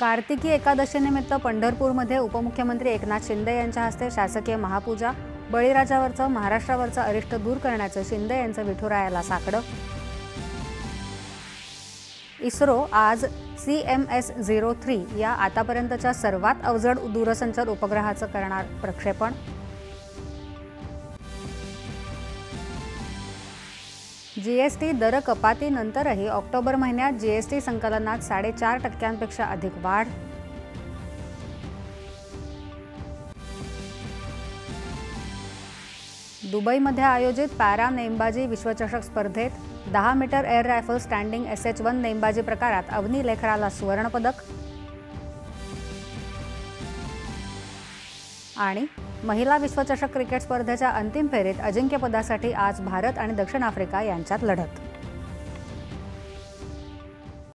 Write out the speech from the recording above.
कार्तिकी एकादशीनिमित्त पंढरपूरमध्ये उपमुख्यमंत्री एकनाथ शिंदे यांच्या हस्ते शासकीय महापूजा, बळीराजावरचं महाराष्ट्रावरचं अरिष्ट दूर करण्याचं शिंदे यांचं विठुरायाला साकडं। इस्रो आज CMS-03 या आतापर्यंतच्या सर्वात अवजड दूरसंचार उपग्रहाचं करणार प्रक्षेपण। GST दर कपातीनंतरही ऑक्टोबर महिन्यात GST संकलनात 4.5% अधिक वाढ। दुबईमध्ये आयोजित पॅरा नेमबाजी विश्वचषक स्पर्धेत 10 metre air rifle standing SH-1 नेमबाजी प्रकारात अवनी लेखराला सुवर्णपदक। आणि महिला विश्वचषक क्रिकेट स्पर्धेच्या अंतिम फेरीत अजिंक्यपदासाठी आज भारत आणि दक्षिण आफ्रिका यांच्यात लढत।